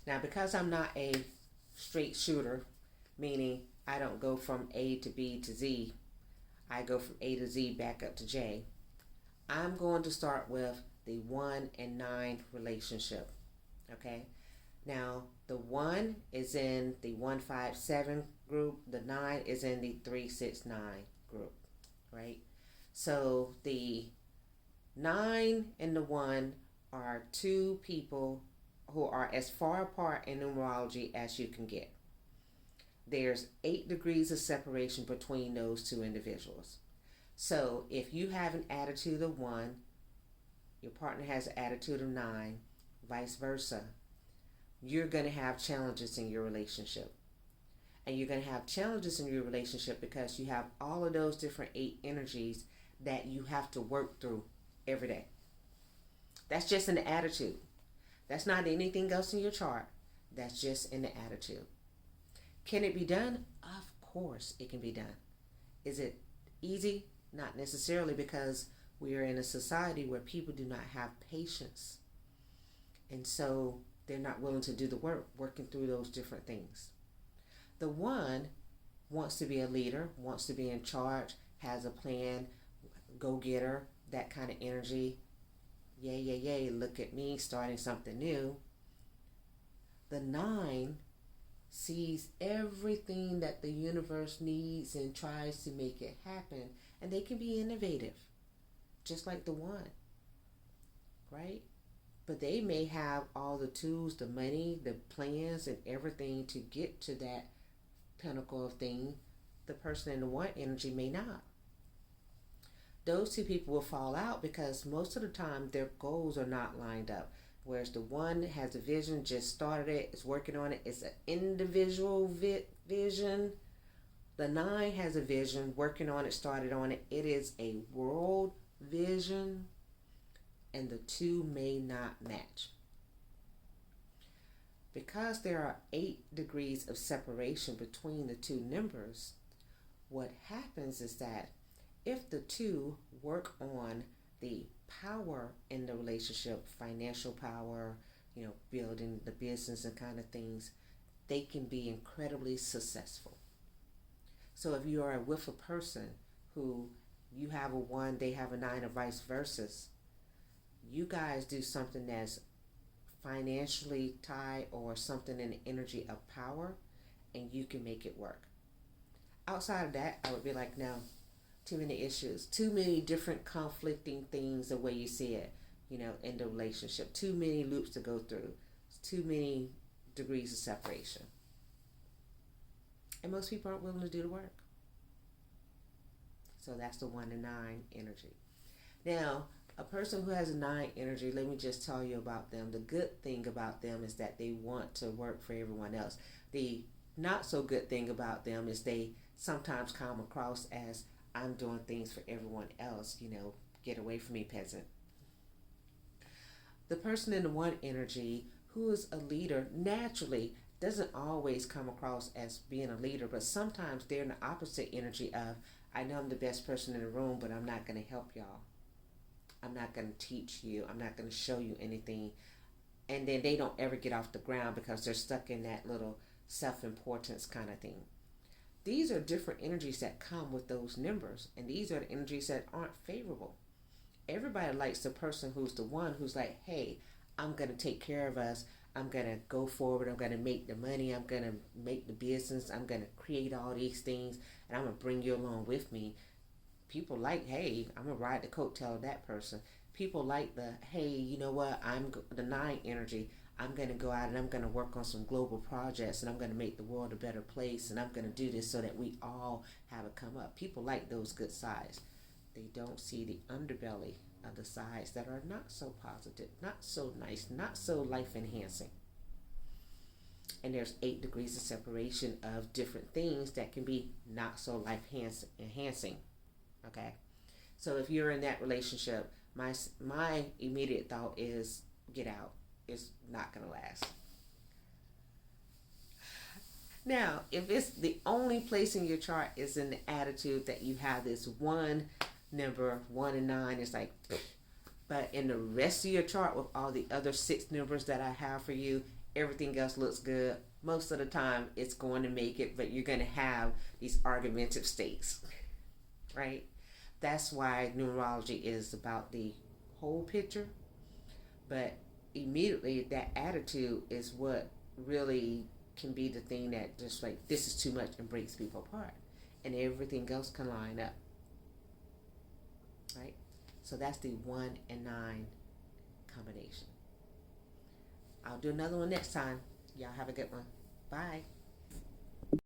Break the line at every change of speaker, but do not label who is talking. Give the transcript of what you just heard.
Now, because I'm not a straight shooter, meaning I don't go from A to B to Z, I go from A to Z back up to J. I'm going to start with the 1 and 9 relationship. Okay? Now, the 1 is in the 157 group, the 9 is in the 369 group, right? So the 9 and the 1 are two people who are as far apart in numerology as you can get. There's 8 degrees of separation between those two individuals. So if you have an attitude of 1, your partner has an attitude of 9, vice versa, you're going to have challenges in your relationship. And you're going to have challenges in your relationship because you have all of those different 8 energies that you have to work through every day. That's just in the attitude. That's not anything else in your chart. That's just in the attitude. Can it be done? Of course it can be done. Is it easy? Not necessarily, because we are in a society where people do not have patience. And so they're not willing to do the work, working through those different things. The 1 wants to be a leader, wants to be in charge, has a plan, go-getter, that kind of energy. Yay, yay, yay, look at me starting something new. The 9 sees everything that the universe needs and tries to make it happen. And they can be innovative, just like the 1, right? But they may have all the tools, the money, the plans, and everything to get to that pinnacle of thing. The person in the 1 energy may not. Those two people will fall out because most of the time their goals are not lined up. Whereas the 1 has a vision, just started it, is working on it. It's an individual vision. The 9 has a vision, working on it, started on it. It is a world vision, and the two may not match. Because there are 8 degrees of separation between the two numbers, what happens is that if the two work on the power in the relationship, financial power, building the business and kind of things, they can be incredibly successful. So if you are with a person who you have a 1, they have a 9, or vice versa, you guys do something that's financially tied or something in the energy of power, and you can make it work. Outside of that, I would be like, no, too many issues, too many different conflicting things the way you see it, in the relationship, too many loops to go through, too many degrees of separation. And most people aren't willing to do the work. So that's the 1 and 9 energy. Now, a person who has a 9 energy, let me just tell you about them. The good thing about them is that they want to work for everyone else. The not so good thing about them is they sometimes come across as, I'm doing things for everyone else, get away from me, peasant. The person in the 1 energy who is a leader naturally doesn't always come across as being a leader, but sometimes they're in the opposite energy of, I know I'm the best person in the room, but I'm not going to help y'all. I'm not going to teach you. I'm not going to show you anything. And then they don't ever get off the ground because they're stuck in that little self-importance kind of thing. These are different energies that come with those numbers, and these are the energies that aren't favorable. Everybody likes the person who's the 1 who's like, hey, I'm going to take care of us. I'm going to go forward. I'm going to make the money. I'm going to make the business. I'm going to create all these things, and I'm going to bring you along with me. People like, hey, I'm going to ride the coattail of that person. People like the, hey, you know what, I'm the 9 energy. I'm going to go out and I'm going to work on some global projects, and I'm going to make the world a better place, and I'm going to do this so that we all have a come up. People like those good sides. They don't see the underbelly of the sides that are not so positive, not so nice, not so life enhancing. And there's 8 degrees of separation of different things that can be not so life enhancing. Okay, so if you're in that relationship, my immediate thought is get out. It's not going to last. Now, if it's the only place in your chart is in the attitude that you have this 1 number, 1 and 9, it's like, but in the rest of your chart with all the other 6 numbers that I have for you, everything else looks good. Most of the time, it's going to make it, but you're going to have these argumentative states, right? That's why numerology is about the whole picture, but immediately that attitude is what really can be the thing that just like this is too much and breaks people apart, and everything else can line up, right? So that's the 1 and 9 combination. I'll do another one next time. Y'all have a good one. Bye.